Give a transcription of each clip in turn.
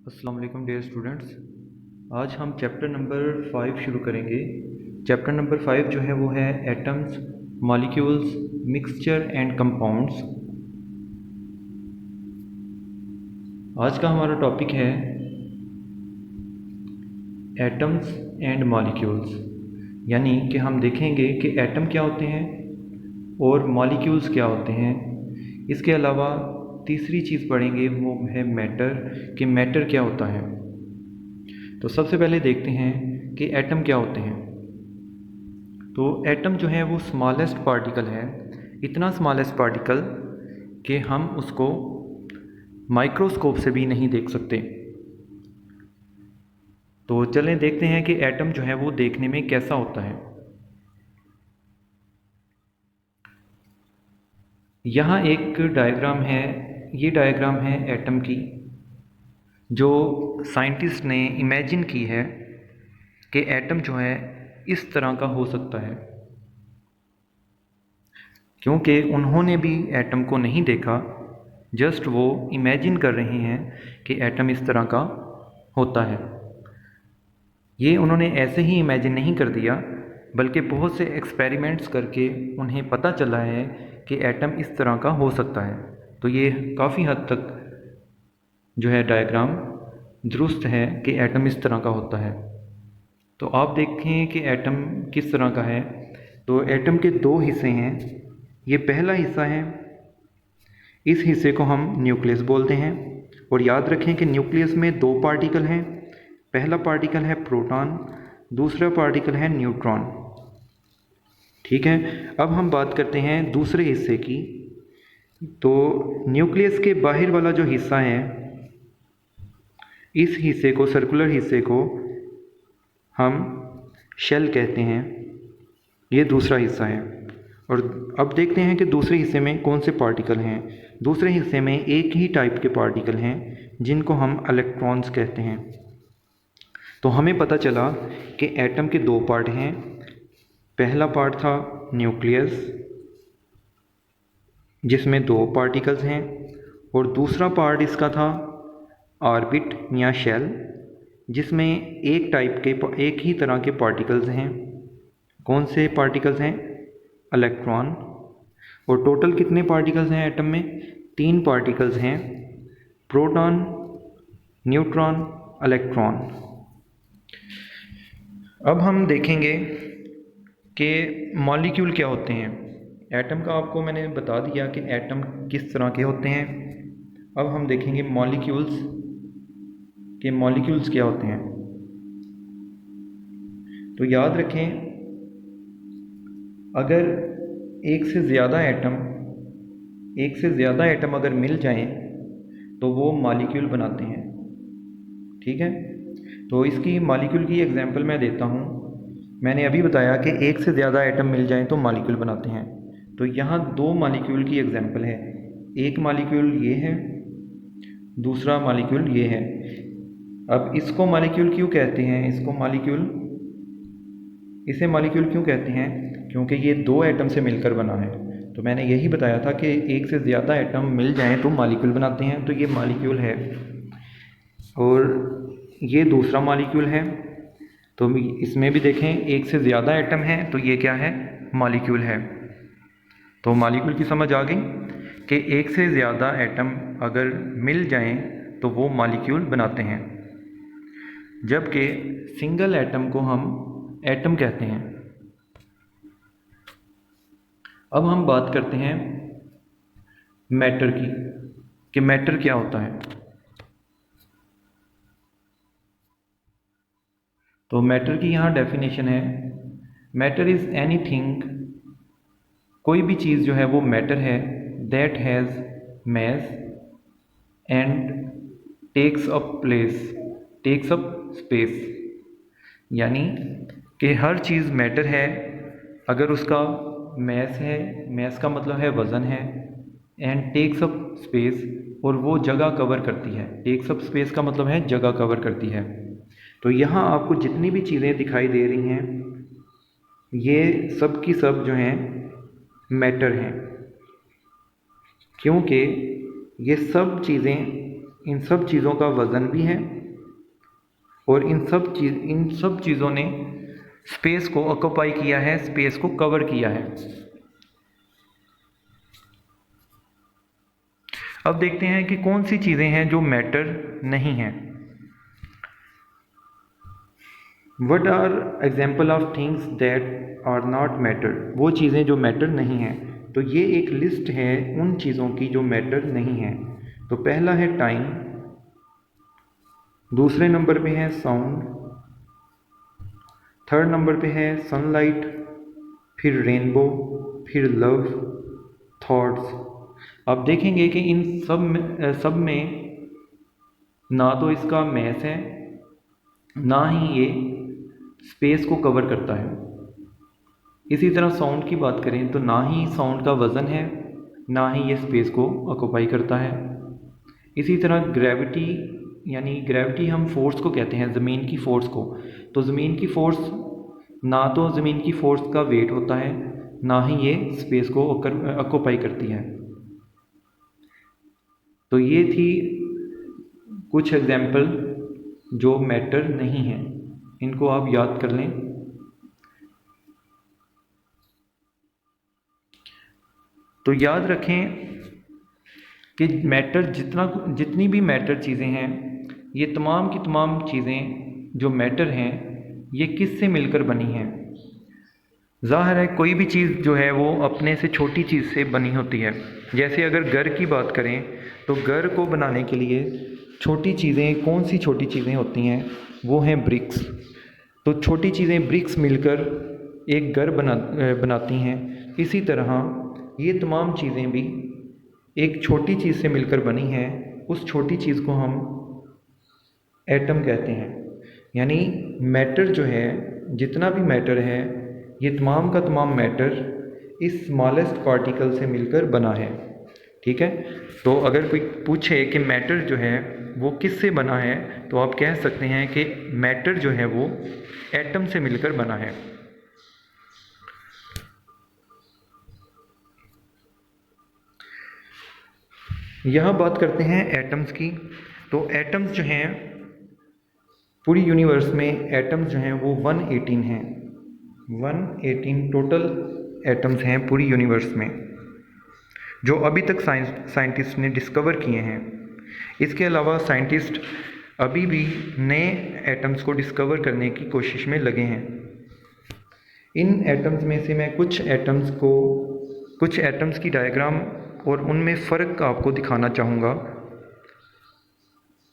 अस्सलाम वालेकुम dear students. आज हम चैप्टर नंबर 5 शुरू करेंगे। चैप्टर नंबर 5 जो है वो है atoms, molecules, mixture and compounds. आज का हमारा टॉपिक है एटम्स एंड मॉलिक्यूल्स, यानी कि हम देखेंगे कि एटम क्या होते हैं और मॉलिक्यूल्स क्या होते हैं। इसके अलावा तीसरी चीज़ पढ़ेंगे वो है मैटर, कि मैटर क्या होता है। तो सबसे पहले देखते हैं कि एटम क्या होते हैं। तो एटम जो है वो स्मॉलेस्ट पार्टिकल है, इतना स्मॉलेस्ट पार्टिकल कि हम उसको माइक्रोस्कोप से भी नहीं देख सकते। तो चलें देखते हैं कि एटम जो है वो देखने में कैसा होता है। यहाँ एक डायग्राम है, ये डायग्राम है एटम की, जो साइंटिस्ट ने इमेजिन की है कि एटम जो है इस तरह का हो सकता है, क्योंकि उन्होंने भी एटम को नहीं देखा, जस्ट वो इमेजिन कर रहे हैं कि एटम इस तरह का होता है। ये उन्होंने ऐसे ही इमेजिन नहीं कर दिया, बल्कि बहुत से एक्सपेरिमेंट्स करके उन्हें पता चला है कि एटम इस तरह का हो सकता है। तो ये काफ़ी हद तक जो है डायग्राम दुरुस्त है कि एटम इस तरह का होता है। तो आप देखें कि एटम किस तरह का है। तो एटम के दो हिस्से हैं। ये पहला हिस्सा है, इस हिस्से को हम न्यूक्लियस बोलते हैं। और याद रखें कि न्यूक्लियस में दो पार्टिकल हैं, पहला पार्टिकल है प्रोटॉन, दूसरा पार्टिकल है न्यूट्रॉन। ठीक है, अब हम बात करते हैं दूसरे हिस्से की। तो न्यूक्लियस के बाहर वाला जो हिस्सा है, इस हिस्से को, सर्कुलर हिस्से को हम शेल कहते हैं। ये दूसरा हिस्सा है। और अब देखते हैं कि दूसरे हिस्से में कौन से पार्टिकल हैं। दूसरे हिस्से में एक ही टाइप के पार्टिकल हैं जिनको हम इलेक्ट्रॉन्स कहते हैं। तो हमें पता चला कि एटम के दो पार्ट हैं। पहला पार्ट था न्यूक्लियस, जिसमें दो पार्टिकल्स हैं, और दूसरा पार्ट इसका था ऑर्बिट या शेल, जिसमें एक ही तरह के पार्टिकल्स हैं। कौन से पार्टिकल्स हैं? इलेक्ट्रॉन। और टोटल कितने पार्टिकल्स हैं एटम में? 3 पार्टिकल्स हैं, प्रोटॉन, न्यूट्रॉन, इलेक्ट्रॉन। अब हम देखेंगे कि मॉलिक्यूल क्या होते हैं। एटम का आपको मैंने बता दिया कि एटम किस तरह के होते हैं। अब हम देखेंगे मॉलिक्यूल्स, के मॉलिक्यूल्स क्या होते हैं। तो याद रखें, अगर एक से ज़्यादा एटम अगर मिल जाएं तो वो मॉलिक्यूल बनाते हैं। ठीक है, तो इसकी मॉलिक्यूल की एग्जांपल मैं देता हूँ। मैंने अभी बताया कि एक से ज़्यादा एटम मिल जाएं तो मॉलिक्यूल बनाते हैं। तो यहाँ दो मॉलिक्यूल की एग्जांपल है। एक मॉलिक्यूल ये है, दूसरा मॉलिक्यूल ये है। अब इसको मॉलिक्यूल क्यों कहते हैं? इसे मॉलिक्यूल क्यों कहते हैं? क्योंकि ये दो एटम से मिलकर बना है। तो मैंने यही बताया था कि एक से ज़्यादा एटम मिल जाएं तो मॉलिक्यूल बनाते हैं, तो ये मॉलिक्यूल है। और ये दूसरा मॉलिक्यूल है। तो इसमें भी देखें, एक से ज़्यादा एटम है तो ये क्या है? मॉलिक्यूल है। तो मॉलिक्यूल की समझ आ गई कि एक से ज़्यादा एटम अगर मिल जाएं तो वो मॉलिक्यूल बनाते हैं, जबकि सिंगल एटम को हम एटम कहते हैं। अब हम बात करते हैं मैटर की, कि मैटर क्या होता है। तो मैटर की यहाँ डेफिनेशन है, मैटर इज़ एनीथिंग, कोई भी चीज़ जो है वो मैटर है, that has mass and takes up space. यानी कि हर चीज़ मैटर है अगर उसका मैस है, मैस का मतलब है वज़न है, एंड टेक्स अप स्पेस, और वो जगह कवर करती है। टेक्स अप स्पेस का मतलब है जगह कवर करती है। तो यहाँ आपको जितनी भी चीज़ें दिखाई दे रही हैं, ये सब की सब जो हैं मैटर हैं, क्योंकि ये सब चीज़ें इन सब चीज़ों का वज़न भी है और इन सब चीज़ों ने स्पेस को ऑक्यूपाई किया है, स्पेस को कवर किया है। अब देखते हैं कि कौन सी चीज़ें हैं जो मैटर नहीं हैं। What are example of things that are not matter? वो चीज़ें जो मैटर नहीं हैं। तो ये एक लिस्ट है उन चीज़ों की जो मैटर नहीं हैं। तो पहला है टाइम, दूसरे नंबर पे है साउंड, थर्ड नंबर पे है सनलाइट, फिर रेनबो, फिर लव, थॉट्स। आप देखेंगे कि इन सब में ना तो इसका मैथ है, ना ही ये स्पेस को कवर करता है। इसी तरह साउंड की बात करें तो ना ही साउंड का वज़न है, ना ही ये स्पेस को ऑक्यूपाई करता है। इसी तरह ग्रेविटी, यानी ग्रेविटी हम फोर्स को कहते हैं, ज़मीन की फ़ोर्स को। तो ज़मीन की फ़ोर्स, ना तो ज़मीन की फ़ोर्स का वेट होता है, ना ही ये स्पेस को ऑक्यूपाई करती है। तो ये थी कुछ एग्जाम्पल जो मैटर नहीं है, इनको आप याद कर लें। तो याद रखें कि मैटर जितनी भी मैटर चीज़ें हैं, ये तमाम की तमाम चीज़ें जो मैटर हैं, ये किससे मिलकर बनी हैं। ज़ाहिर है कोई भी चीज़ जो है वो अपने से छोटी चीज़ से बनी होती है। जैसे अगर घर की बात करें तो घर को बनाने के लिए छोटी चीज़ें, कौन सी छोटी चीज़ें होती हैं, वो हैं ब्रिक्स। तो छोटी चीज़ें ब्रिक्स मिलकर एक घर बनाती हैं। इसी तरह ये तमाम चीज़ें भी एक छोटी चीज़ से मिलकर बनी हैं। उस छोटी चीज़ को हम एटम कहते हैं। यानी मैटर जो है, जितना भी मैटर है, ये तमाम का तमाम मैटर इस स्मॉलेस्ट पार्टिकल से मिलकर बना है। ठीक है। तो अगर कोई पूछे कि मैटर जो है वो किससे बना है, तो आप कह सकते हैं कि मैटर जो है वो एटम से मिलकर बना है। यहाँ बात करते हैं एटम्स की। तो एटम्स जो हैं पूरी यूनिवर्स में, एटम्स जो हैं वो 118 हैं। 118 टोटल एटम्स हैं पूरी यूनिवर्स में, जो अभी तक साइंटिस्ट ने डिस्कवर किए हैं। इसके अलावा साइंटिस्ट अभी भी नए एटम्स को डिस्कवर करने की कोशिश में लगे हैं। इन एटम्स में से मैं कुछ एटम्स की डायग्राम और उनमें फ़र्क आपको दिखाना चाहूँगा।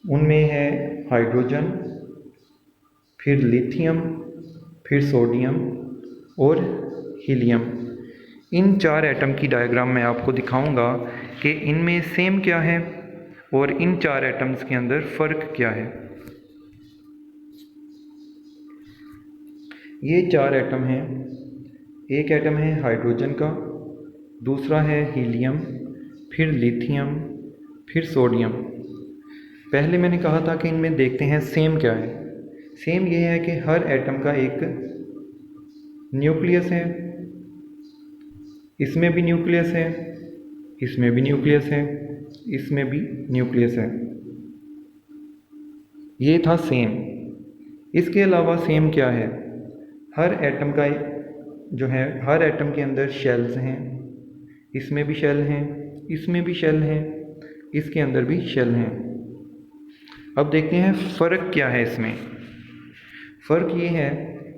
उनमें है हाइड्रोजन, फिर लिथियम, फिर सोडियम और हीलियम। इन 4 एटम की डायग्राम मैं आपको दिखाऊंगा कि इनमें सेम क्या है और इन 4 एटम्स के अंदर फ़र्क क्या है। ये 4 एटम हैं। एक एटम है हाइड्रोजन का, दूसरा है हीलियम, फिर लिथियम, फिर सोडियम। पहले मैंने कहा था कि इनमें देखते हैं सेम क्या है। सेम ये है कि हर एटम का एक न्यूक्लियस है, इसमें भी न्यूक्लियस है, इसमें भी न्यूक्लियस है, इसमें भी न्यूक्लियस है। ये था सेम। इसके अलावा सेम क्या है, हर एटम का जो है, हर एटम के अंदर शेल्स हैं। इसमें भी शेल हैं, इसमें भी शेल हैं, इसके अंदर भी शेल हैं। अब देखते हैं फ़र्क क्या है इसमें। फ़र्क ये है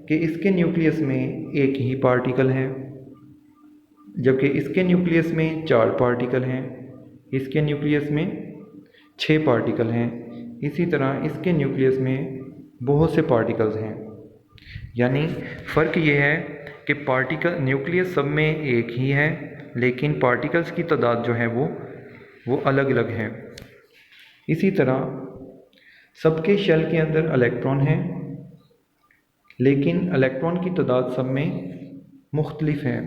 कि इसके न्यूक्लियस में एक ही पार्टिकल है, जबकि इसके न्यूक्लियस में 4 पार्टिकल हैं, इसके न्यूक्लियस में 6 पार्टिकल हैं। इसी तरह इसके न्यूक्लियस में बहुत से पार्टिकल्स हैं। यानी फ़र्क ये है कि न्यूक्लियस सब में एक ही है, लेकिन पार्टिकल्स की तादाद जो है वो अलग अलग है। इसी तरह सबके शेल के अंदर इलेक्ट्रॉन हैं, लेकिन इलेक्ट्रॉन की तादाद सब में मुख्तलिफ है।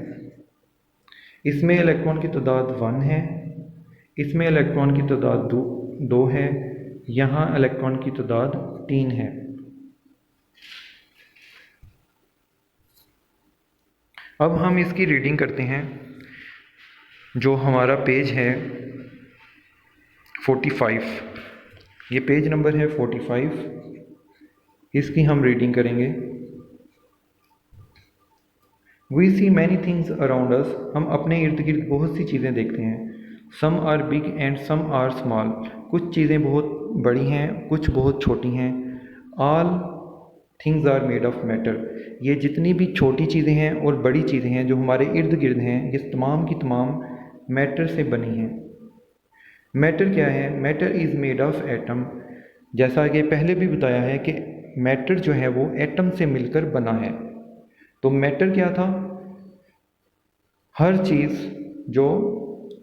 इसमें इलेक्ट्रॉन की तादाद 1 है, इसमें इलेक्ट्रॉन की तादाद 2 है, यहाँ इलेक्ट्रॉन की तादाद 3 है। अब हम इसकी रीडिंग करते हैं। जो हमारा पेज है 45, ये पेज नंबर है 45, इसकी हम रीडिंग करेंगे। We see many things around us, हम अपने इर्द गिर्द बहुत सी चीज़ें देखते हैं। Some are big and some are small, कुछ चीज़ें बहुत बड़ी हैं, कुछ बहुत छोटी हैं। All things are made of matter, ये जितनी भी छोटी चीज़ें हैं और बड़ी चीज़ें हैं जो हमारे इर्द गिर्द हैं, ये तमाम की तमाम मैटर से बनी हैं। मैटर क्या है? Matter is made of atom, जैसा कि पहले भी बताया है कि मैटर जो है वो एटम से मिलकर बना है। तो मैटर क्या था? हर चीज़ जो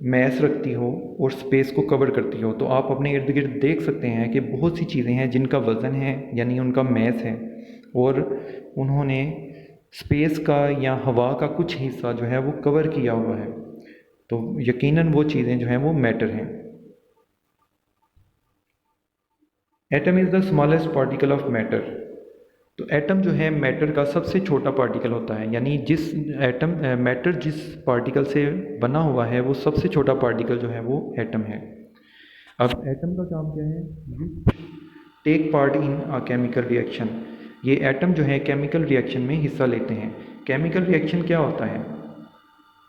मैस रखती हो और स्पेस को कवर करती हो। तो आप अपने इर्द गिर्द देख सकते हैं कि बहुत सी चीज़ें हैं जिनका वज़न है, यानी उनका मैस है, और उन्होंने स्पेस का या हवा का कुछ हिस्सा जो है वो कवर किया हुआ है। तो यकीनन वो चीज़ें जो हैं वो मैटर हैं। Atom is the smallest particle of matter, तो एटम जो है मैटर का सबसे छोटा पार्टिकल होता है, यानी जिस एटम मैटर जिस पार्टिकल से बना हुआ है वो सबसे छोटा पार्टिकल जो है वो एटम है। अब एटम का काम क्या है? Take part in a chemical reaction, ये एटम जो है केमिकल रिएक्शन में हिस्सा लेते हैं। केमिकल रिएक्शन क्या होता है?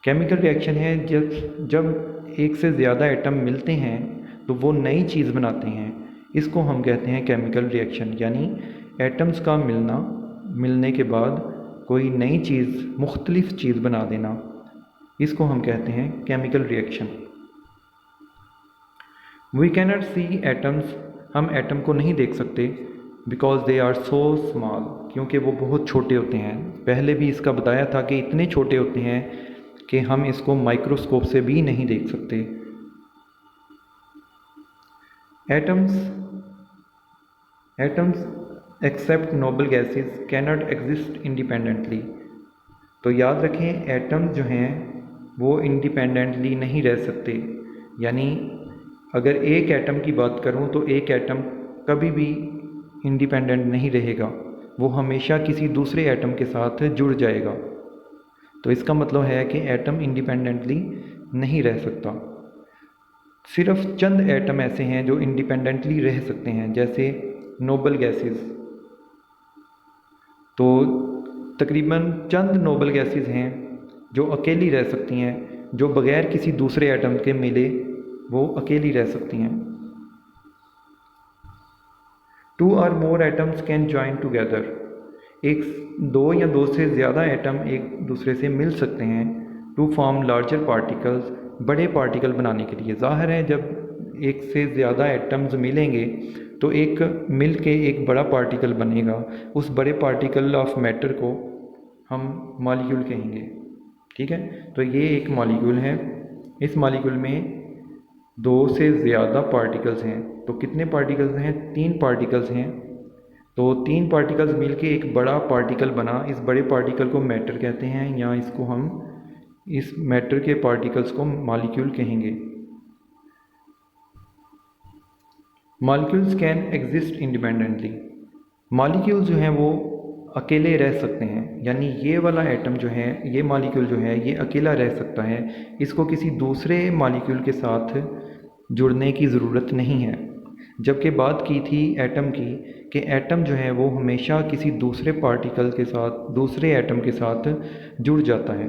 केमिकल रिएक्शन है जब जब एक से ज़्यादा एटम मिलते हैं तो वो नई चीज़ बनाते हैं, इसको हम कहते हैं केमिकल रिएक्शन। यानी एटम्स का मिलने के बाद कोई नई चीज़, मुख्तलिफ चीज़ बना देना, इसको हम कहते हैं chemical reaction. We cannot see atoms, हम एटम को नहीं देख सकते, because they are so small, क्योंकि वो बहुत छोटे होते हैं। पहले भी इसका बताया था कि इतने छोटे होते हैं कि हम इसको माइक्रोस्कोप से भी नहीं देख सकते। Atoms except noble gases cannot exist independently, तो याद रखें एटम जो हैं वो इंडिपेंडेंटली नहीं रह सकते। यानी अगर एक एटम की बात करूं तो एक एटम कभी भी इंडिपेंडेंट नहीं रहेगा, वो हमेशा किसी दूसरे एटम के साथ जुड़ जाएगा। तो इसका मतलब है कि एटम इंडिपेंडेंटली नहीं रह सकता। सिर्फ चंद एटम ऐसे हैं जो इंडिपेंडेंटली रह सकते हैं, जैसे नोबल गैसेस। तो तकरीबन चंद नोबल गैसेस हैं जो अकेली रह सकती हैं, जो बग़ैर किसी दूसरे एटम के मिले वो अकेली रह सकती हैं। 2 और मोर एटम्स कैन जॉइन टुगेदर, एक दो या दो से ज़्यादा एटम एक दूसरे से मिल सकते हैं टू फॉर्म लार्जर पार्टिकल्स, बड़े पार्टिकल बनाने के लिए। ज़ाहिर है जब एक से ज़्यादा एटम्स मिलेंगे तो एक मिल के एक बड़ा पार्टिकल बनेगा, उस बड़े पार्टिकल ऑफ मैटर को हम मॉलिक्यूल कहेंगे। ठीक है, तो ये एक मॉलिक्यूल है, इस मॉलिक्यूल में दो से ज़्यादा पार्टिकल्स हैं। तो कितने पार्टिकल्स हैं? 3 पार्टिकल्स हैं। तो 3 पार्टिकल्स मिलके एक बड़ा पार्टिकल बना, इस बड़े पार्टिकल को मैटर कहते हैं, या इसको हम इस मैटर के पार्टिकल्स को मॉलिक्यूल कहेंगे। Molecules can exist independently, molecule जो हैं वो अकेले रह सकते हैं, यानी ये वाला एटम जो है, ये मॉलिक्यूल जो है, ये अकेला रह सकता है, इसको किसी दूसरे मॉलिक्यूल के साथ जुड़ने की ज़रूरत नहीं है। जबकि बात की थी एटम की, कि एटम जो है वो हमेशा किसी दूसरे पार्टिकल के साथ, दूसरे एटम के साथ जुड़ जाता है,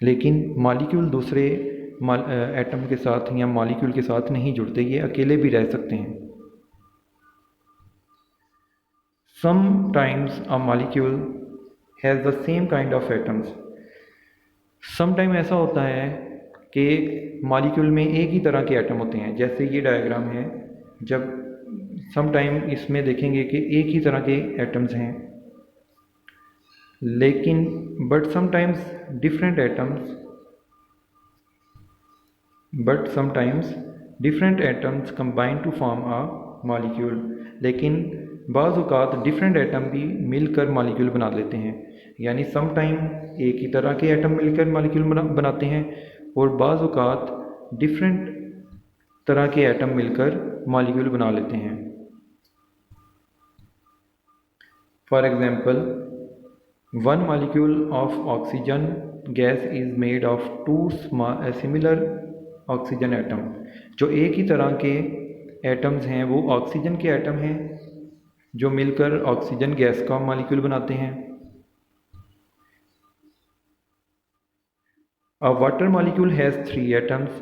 लेकिन मॉलिक्यूल दूसरे एटम के साथ या मॉलिक्यूल के साथ नहीं जुड़ते, ये अकेले भी रह सकते हैं। Sometimes a molecule has the same kind of atoms, sometime ऐसा होता है कि मॉलिक्यूल में एक ही तरह के एटम होते हैं। जैसे ये डायग्राम है, जब समटाइम इसमें देखेंगे कि एक ही तरह के एटम्स हैं, लेकिन but sometimes different atoms combine to form a molecule, लेकिन बाज़ औक़ात डिफरेंट एटम भी मिलकर मॉलिक्यूल बना लेते हैं। यानी समटाइम एक ही तरह के एटम मिलकर मॉलिक्यूल बनाते हैं, और बाज़ औक़ात डिफरेंट तरह के एटम मिलकर मॉलिक्यूल बना लेते हैं। For example, 1 molecule of oxygen gas is made of 2 similar oxygen atom, जो एक ही तरह के एटम्स हैं वो ऑक्सीजन के एटम हैं जो मिलकर ऑक्सीजन गैस का मॉलिक्यूल बनाते हैं। अ वाटर मॉलिक्यूल हैज़ 3 एटम्स।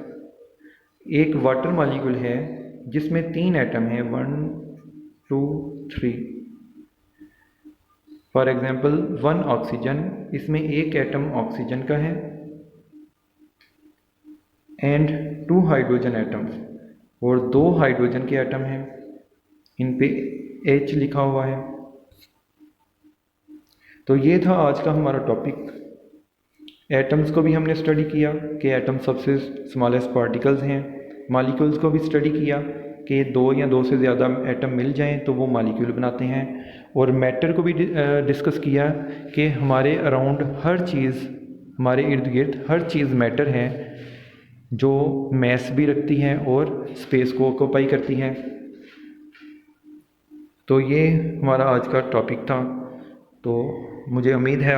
एक वाटर मॉलिक्यूल है जिसमें 3 एटम हैं, 1 2 3। फॉर एग्जांपल 1 ऑक्सीजन, इसमें एक एटम ऑक्सीजन का है एंड 2 हाइड्रोजन एटम्स, और 2 हाइड्रोजन के एटम हैं, इन पे H लिखा हुआ है। तो ये था आज का हमारा टॉपिक। एटम्स को भी हमने स्टडी किया कि एटम सबसे स्मॉलेस्ट पार्टिकल्स हैं। मॉलिक्यूल्स को भी स्टडी किया कि 2 या 2 से ज़्यादा एटम मिल जाएं तो वो मॉलिक्यूल बनाते हैं। और मैटर को भी डिस्कस किया कि हमारे अराउंड हर चीज़, हमारे इर्द गिर्द हर चीज़ मैटर है जो मैस भी रखती हैं और स्पेस को ऑक्यूपाई करती हैं। तो ये हमारा आज का टॉपिक था। तो मुझे उम्मीद है